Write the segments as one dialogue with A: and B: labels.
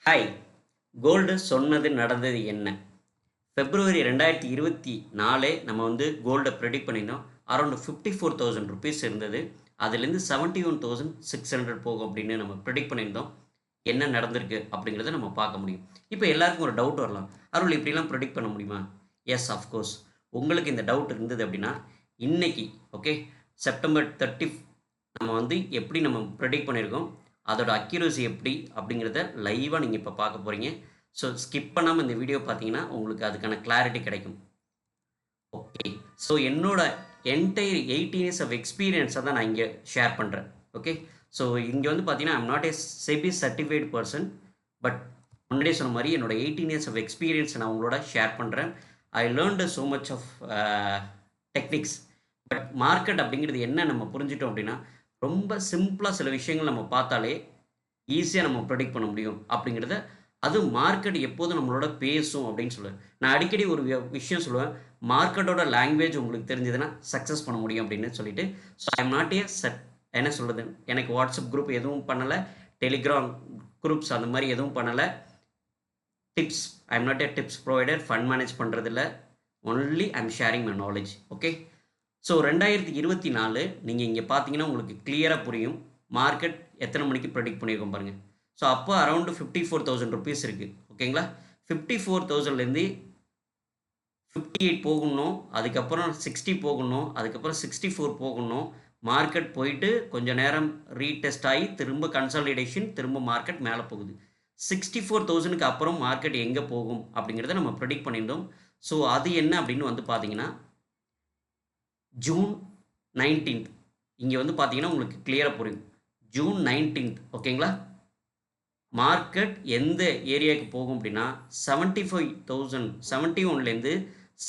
A: Hi. Gold சொன்னது நடந்தது என்ன? பிப்ரவரி 2024 நம்ம வந்து கோல்ட ப்ரெடிக்ட் பண்ணியிருந்தோம். அரவுண்ட் ₹54,000 இருந்தது. அதுலேருந்து 71,600 போகும் அப்படின்னு நம்ம ப்ரெடிக்ட் பண்ணியிருந்தோம். என்ன நடந்திருக்கு அப்படிங்கிறத நம்ம பார்க்க முடியும். இப்போ எல்லாருக்கும் ஒரு டவுட் வரலாம். அருள் இப்படிலாம் ப்ரெடிக்ட் பண்ண முடியுமா? S of course. உங்களுக்கு இந்த டவுட் இருந்தது அப்படின்னா, இன்னைக்கு ஓகே செப்டம்பர் 30 நம்ம வந்து எப்படி நம்ம ப்ரெடிக்ட் பண்ணியிருக்கோம், அதோட அக்யூரசி எப்படி அப்படிங்கிறத லைவாக நீங்கள் இப்போ பார்க்க போகிறீங்க. ஸோ ஸ்கிப் பண்ணாமல் இந்த வீடியோ பார்த்தீங்கன்னா உங்களுக்கு அதுக்கான கிளாரிட்டி கிடைக்கும். ஓகே. ஸோ என்னோட என்டையர் 18 இயர்ஸ் ஆஃப் எக்ஸ்பீரியன்ஸை தான் நான் இங்கே ஷேர் பண்ணுறேன். ஓகே. ஸோ இங்கே வந்து பார்த்தீங்கன்னா I'm not a SEBI certified person. But முன்னாடியே சொன்ன மாதிரி என்னோட 18 இயர்ஸ் ஆஃப் எக்ஸ்பீரியன்ஸ் நான் உங்களோட ஷேர் பண்ணுறேன். I learned so much of techniques. But market அப்படிங்கிறது என்ன நம்ம புரிஞ்சிட்டோம் அப்படின்னா, ரொம்ப சிம்பிளாக சில விஷயங்கள் நம்ம பார்த்தாலே ஈஸியாக நம்ம ப்ரெடிக்ட் பண்ண முடியும் அப்படிங்கிறத, அது மார்க்கெட் எப்போதும் நம்மளோட பேசும் அப்படின்னு சொல்லுவேன். நான் அடிக்கடி ஒரு விஷயம் சொல்லுவேன், மார்க்கெட்டோட லாங்குவேஜ் உங்களுக்கு தெரிஞ்சதுன்னா சக்ஸஸ் பண்ண முடியும் அப்படின்னு சொல்லிட்டு. ஸோ ஐ எம் நாட் ஏ என்ன சொல்கிறது, எனக்கு வாட்ஸ்அப் குரூப் எதுவும் பண்ணலை, டெலிகிராம் குரூப்ஸ் அந்த மாதிரி எதுவும் பண்ணலை. Tips, I am not a tips provider, fund manage பண்ணுறதில்ல. Only I am sharing my knowledge. Okay. So 2024 நீங்கள் இங்கே பார்த்தீங்கன்னா உங்களுக்கு கிளியராக புரியும் மார்க்கெட் எத்தனை மணிக்கு ப்ரெடிக்ட் பண்ணியிருக்கோம் பாருங்கள். ஸோ அப்போ அரௌண்டு ₹54,000 இருக்குது. ஓகேங்களா. 54,000லேருந்து 58 போகணும், அதுக்கப்புறம் 60 போகணும், அதுக்கப்புறம் 64 போகணும். மார்க்கெட் போயிட்டு கொஞ்சம் நேரம் ரீடெஸ்ட் ஆகி திரும்ப கன்சாலிடேஷன், திரும்ப மார்க்கெட் மேலே போகுது. 64,000க்கு அப்புறம் மார்க்கெட் எங்கே போகும் அப்படிங்கிறத நம்ம ப்ரெடிக்ட் பண்ணியிருந்தோம். ஸோ அது என்ன அப்படின்னு வந்து பார்த்தீங்கன்னா, ஜூன் 19th இங்கே வந்து பார்த்தீங்கன்னா உங்களுக்கு கிளியராக புரியும். ஜூன் 19th ஓகேங்களா. மார்க்கெட் எந்த ஏரியாவுக்கு போகும் அப்படின்னா 71லேருந்து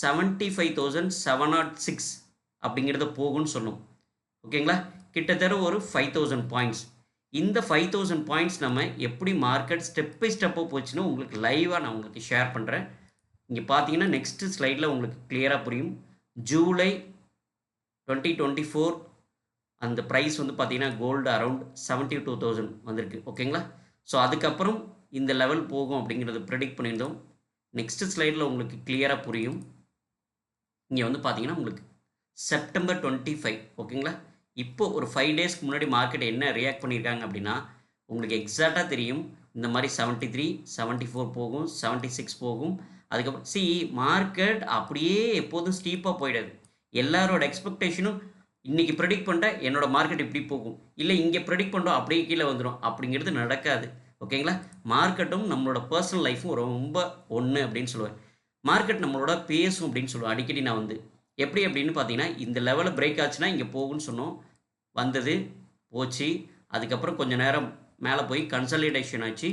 A: 75,706 அப்படிங்கிறத போகும்னு சொன்னோம். ஓகேங்களா. கிட்டத்தட்ட ஒரு 5,000 பாயிண்ட்ஸ். இந்த 5,000 பாயிண்ட்ஸ் நம்ம எப்படி மார்க்கெட் ஸ்டெப் பை ஸ்டெப்பாக போச்சுன்னு உங்களுக்கு லைவாக நான் உங்களுக்கு ஷேர் பண்ணுறேன். இங்கே பார்த்தீங்கன்னா நெக்ஸ்ட் ஸ்லைடில் உங்களுக்கு கிளியராக புரியும். ஜூலை 2024 அந்த ப்ரைஸ் வந்து பார்த்தீங்கன்னா கோல்டு அரவுண்ட் 72,000 வந்திருக்கு. ஓகேங்களா. ஸோ அதுக்கப்புறம் இந்த லெவல் போகும் அப்படிங்கிறத ப்ரெடிக்ட் பண்ணியிருந்தோம். நெக்ஸ்ட் ஸ்லைடில் உங்களுக்கு கிளியராக புரியும். இங்கே வந்து பார்த்தீங்கன்னா உங்களுக்கு செப்டம்பர் 25 ஓகேங்களா. இப்போ ஒரு 5 டேஸ்க்கு முன்னாடி மார்க்கெட் என்ன ரியாக்ட் பண்ணியிருக்காங்க அப்படின்னா உங்களுக்கு எக்ஸாக்டாக தெரியும். இந்த மாதிரி 73, 74 போகும், 76 போகும். அதுக்கப்புறம் மார்க்கெட் அப்படியே எப்போதும் ஸ்டீப்பாக போயிடாது. எல்லாரோட எக்ஸ்பெக்டேஷனும் இன்றைக்கி ப்ரெடிக்ட் பண்ணிட்டேன் என்னோடய மார்க்கெட் இப்படி போகும், இல்லை இங்கே ப்ரெடிக்ட் பண்ணுறோம் அப்படியே கீழே வந்துடும் அப்படிங்கிறது நடக்காது. ஓகேங்களா. மார்க்கெட்டும் நம்மளோட பர்சனல் லைஃப்பும் ரொம்ப ஒன்று அப்படின்னு சொல்லுவேன். மார்க்கெட் நம்மளோட பேசும் அப்படின்னு சொல்லுவேன் அடிக்கடி. நான் வந்து எப்படி அப்படின்னு பார்த்தீங்கன்னா, இந்த லெவலில் பிரேக் ஆச்சுன்னா இங்கே போகும்னு சொன்னோம், வந்தது போச்சு. அதுக்கப்புறம் கொஞ்சம் நேரம் மேலே போய் கன்சாலிடேஷன் ஆச்சு,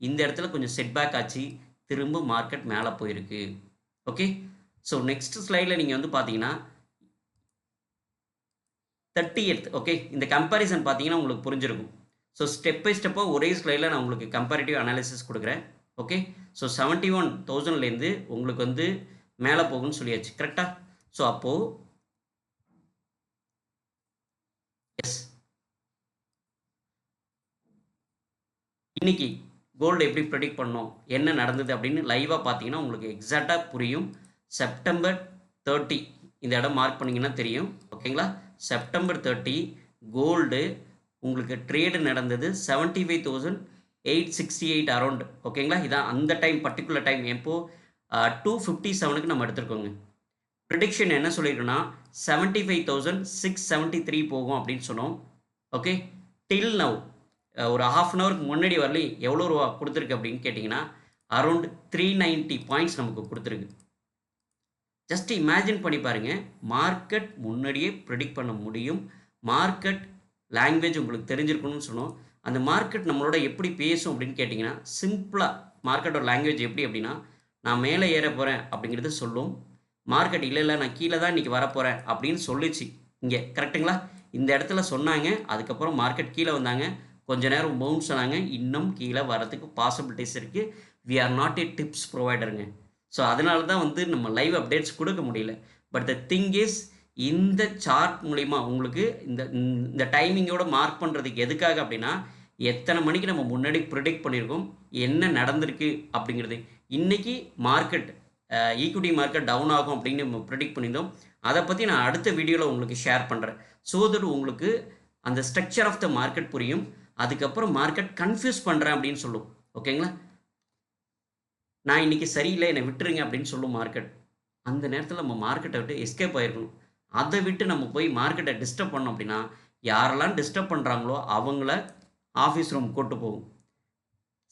A: இந்த இடத்துல கொஞ்சம் செட்பேக் ஆச்சு, திரும்ப மார்க்கெட் மேலே போயிருக்கு. ஓகே. ஸோ நெக்ஸ்ட் ஸ்லைடில் நீங்கள் வந்து பார்த்தீங்கன்னா 30th ஓகே. இந்த கம்பேரிசன் பார்த்தீங்கன்னா உங்களுக்கு புரிஞ்சிருக்கும். ஸோ ஸ்டெப் பை ஸ்டெப்பாக ஒரே ஸ்லைடில் நான் உங்களுக்கு கம்பேரிட்டிவ் அனாலிசிஸ் கொடுக்குறேன். ஓகே. ஸோ 71,000லேருந்து உங்களுக்கு வந்து மேலே போகும்னு சொல்லியாச்சு கரெக்டாக. ஸோ அப்போது எஸ், இன்னைக்கு கோல்டு எப்படி ப்ரெடிக்ட் பண்ணோம், என்ன நடந்தது அப்படின்னு லைவாக பார்த்தீங்கன்னா உங்களுக்கு எக்ஸாக்டாக புரியும். செப்டம்பர் 30 இந்த இடம் மார்க் பண்ணிங்கன்னா தெரியும். ஓகேங்களா. செப்டம்பர் 30 கோல்டு உங்களுக்கு ட்ரேடு நடந்தது 75,868 அரௌண்ட். ஓகேங்களா. இதான் அந்த டைம் பர்டிகுலர் டைம். எப்போ 257க்கு நம்ம எடுத்துருக்கோங்க. ப்ரிடிக்ஷன் என்ன சொல்லியிருக்கோன்னா 75,673 போகும் அப்படின்னு சொன்னோம். ஓகே. டில் நவ் ஒரு ½ அன் ஹவருக்கு முன்னாடி வரலையும் எவ்வளோ ரூபா கொடுத்துருக்கு அப்படின்னு கேட்டிங்கன்னா அரௌண்ட் 390 பாயிண்ட்ஸ் நமக்கு கொடுத்துருக்கு. ஜஸ்ட் இமேஜின் பண்ணி பாருங்கள், மார்க்கெட் முன்னாடியே ப்ரெடிக்ட் பண்ண முடியும். மார்க்கெட் லாங்குவேஜ் உங்களுக்கு தெரிஞ்சிருக்கணும்னு சொன்னோம். அந்த மார்க்கெட் நம்மளோட எப்படி பேசும் அப்படின்னு கேட்டிங்கன்னா, சிம்பிளாக மார்க்கெட்டோட லாங்குவேஜ் எப்படி அப்படின்னா, நான் மேலே ஏற போகிறேன் அப்படிங்கிறது சொல்லும். மார்க்கெட் இல்லை நான் கீழே தான் இன்றைக்கி வரப்போகிறேன் அப்படின்னு சொல்லிச்சு இங்கே கரெக்டுங்களா. இந்த இடத்துல சொன்னாங்க, அதுக்கப்புறம் மார்க்கெட் கீழே வந்தாங்க, கொஞ்ச நேரம் பவுன்ஸ் ஆனாங்க, இன்னும் கீழே வரதுக்கு பாசிபிலிட்டிஸ் இருக்குது. We are not a tips ப்ரொவைடருங்க. ஸோ அதனால தான் வந்து நம்ம லைவ் அப்டேட்ஸ் கொடுக்க முடியல. பட் த திங் இஸ், இந்த சார்ட் மூலிமா உங்களுக்கு இந்த டைமிங்கோட மார்க் பண்ணுறதுக்கு எதுக்காக அப்படின்னா, எத்தனை மணிக்கு நம்ம முன்னாடி ப்ரிடிக்ட் பண்ணியிருக்கோம், என்ன நடந்திருக்கு அப்படிங்கிறது. இன்றைக்கி மார்க்கெட் ஈக்விட்டி மார்க்கெட் டவுன் ஆகும் அப்படின்னு நம்ம ப்ரிடிக்ட் பண்ணியிருந்தோம். அதை பற்றி நான் அடுத்த வீடியோவில் உங்களுக்கு ஷேர் பண்ணுறேன். ஸோ தட் உங்களுக்கு அந்த ஸ்ட்ரக்சர் ஆஃப் த மார்க்கெட் புரியும். அதுக்கப்புறம் மார்க்கெட் கன்ஃபியூஸ் பண்ணுறேன் அப்படின்னு சொல்லும். ஓகேங்களா? நான் இன்றைக்கி சரியில்லை, என்னை விட்டுருங்க அப்படின்னு சொல்லும் மார்க்கெட். அந்த நேரத்தில் நம்ம மார்க்கெட்டை விட்டு எஸ்கேப் ஆகிருக்கணும். அதை விட்டு நம்ம போய் மார்க்கெட்டை டிஸ்டர்ப் பண்ணோம் அப்படின்னா, யாரெல்லாம் டிஸ்டர்ப் பண்ணுறாங்களோ அவங்கள ஆஃபீஸ் ரூம் கூட்டு போகும்.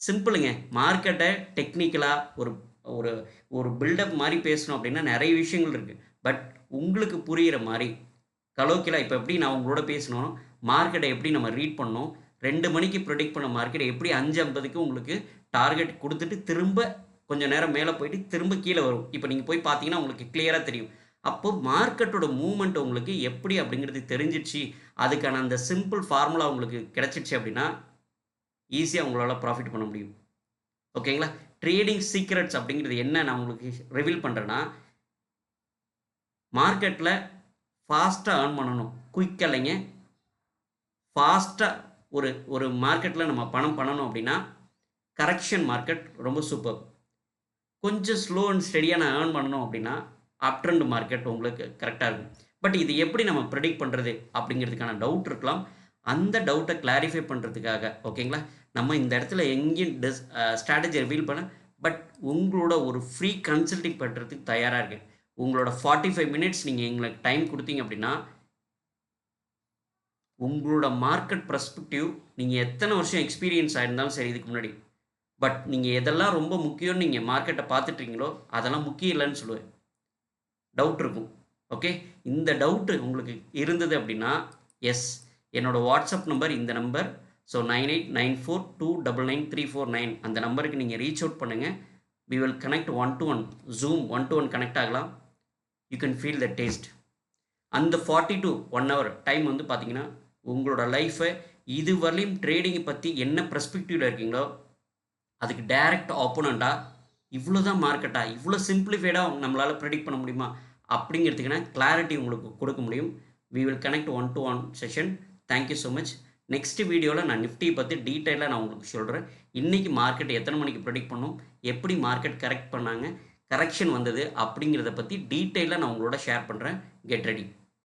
A: சிம்பிளுங்க. மார்க்கெட்டை டெக்னிக்கலாக ஒரு ஒரு ஒரு பில்டப் மாதிரி பேசணும் அப்படின்னா நிறைய விஷயங்கள் இருக்குது. பட் உங்களுக்கு புரிகிற மாதிரி கலோக்கியலாக இப்போ எப்படி நான் உங்களோட பேசணும், மார்க்கெட்டை எப்படி நம்ம ரீட் பண்ணணும், 2 மணிக்கு ப்ரிடிக்ட் பண்ண மார்க்கெட்டை எப்படி 5:50க்கு உங்களுக்கு டார்கெட் கொடுத்துட்டு திரும்ப கொஞ்சம் நேரம் மேலே போயிட்டு திரும்ப கீழே வரும். இப்போ நீங்கள் போய் பார்த்தீங்கன்னா உங்களுக்கு கிளியராக தெரியும். அப்போது மார்க்கெட்டோட மூவ்மெண்ட் உங்களுக்கு எப்படி அப்படிங்கிறது தெரிஞ்சிடுச்சு. அதுக்கான அந்த சிம்பிள் ஃபார்முலா உங்களுக்கு கிடச்சிடுச்சு அப்படின்னா ஈஸியாக உங்களால் ப்ராஃபிட் பண்ண முடியும். ஓகேங்களா? ட்ரேடிங் சீக்ரெட்ஸ் அப்படிங்கிறது என்ன நான் உங்களுக்கு ரிவீல் பண்ணுறேன்னா, மார்க்கெட்டில் ஃபாஸ்ட்டாக ஏர்ன் பண்ணணும். குயிக்காக இல்லைங்க, ஃபாஸ்ட்டாக ஒரு மார்க்கெட்டில் நம்ம பணம் பண்ணணும் அப்படின்னா கரெக்ஷன் மார்க்கெட் ரொம்ப சூப்பர். கொஞ்சம் ஸ்லோ அண்ட் ஸ்டெடியாக நான் ஏர்ன் பண்ணணும் அப்படின்னா அப் ட்ரெண்ட் மார்க்கெட் உங்களுக்கு கரெக்டாக இருக்கும். பட் இது எப்படி நம்ம ப்ரெடிக்ட் பண்ணுறது அப்படிங்கிறதுக்கான டவுட் இருக்கலாம். அந்த டவுட்டை கிளாரிஃபை பண்ணுறதுக்காக ஓகேங்களா, நம்ம இந்த இடத்துல எங்கேயும் ஸ்ட்ராட்டஜி ரிவீல் பண்ண, பட் உங்களோட ஒரு ஃப்ரீ கன்சல்டிங் பண்ணுறதுக்கு தயாராக இருக்கேன். உங்களோட 45 மினிட்ஸ் நீங்கள் எங்களுக்கு டைம் கொடுத்தீங்க அப்படின்னா, உங்களோட மார்க்கெட் பர்ஸ்பெக்டிவ் நீங்கள் எத்தனை வருஷம் எக்ஸ்பீரியன்ஸ் ஆயிருந்தாலும் சரி இதுக்கு முன்னாடி, பட் நீங்கள் எதெல்லாம் ரொம்ப முக்கியம்னு நீங்கள் மார்க்கெட்டை பார்த்துட்ருக்கீங்களோ அதெல்லாம் முக்கியம் இல்லைன்னு சொல்லுவேன். டவுட் இருக்கும். ஓகே, இந்த டவுட்டு உங்களுக்கு இருந்தது அப்படின்னா எஸ், என்னோடய வாட்ஸ்அப் நம்பர் இந்த நம்பர். ஸோ 9894299349 அந்த நம்பருக்கு நீங்கள் ரீச் அவுட் பண்ணுங்கள். We will connect 1-to-1 zoom 1-to-1 connect ஆகலாம். You can feel the taste. அந்த 40 to 1 hour டைம் வந்து பார்த்தீங்கன்னா உங்களோட லைஃப்பை இதுவரையும் ட்ரேடிங்கை பற்றி என்ன பெர்ஸ்பெக்டிவில் இருக்கீங்களோ அதுக்கு டைரக்ட் ஆப்போனண்ட்டாக இவ்வளோ தான் மார்க்கெட்டா, இவ்வளோ சிம்பிளிஃபைடாக நம்மளால் ப்ரெடிக்ட் பண்ண முடியுமா அப்படிங்கிறதுக்கான கிளாரிட்டி உங்களுக்கு கொடுக்க முடியும். We will connect 1-to-1 session. Thank you so much. Next வீடியோவில் நான் நிஃப்டியை பற்றி டீட்டெயிலாக நான் உங்களுக்கு சொல்கிறேன். இன்றைக்கி மார்க்கெட் எத்தனை மணிக்கு ப்ரெடிக்ட் பண்ணோம், எப்படி மார்க்கெட் கரெக்ட் பண்ணாங்க, கரெக்ஷன் வந்தது அப்படிங்கிறத பற்றி டீட்டெயிலாக நான் உங்களோட ஷேர் பண்ணுறேன். Get ready.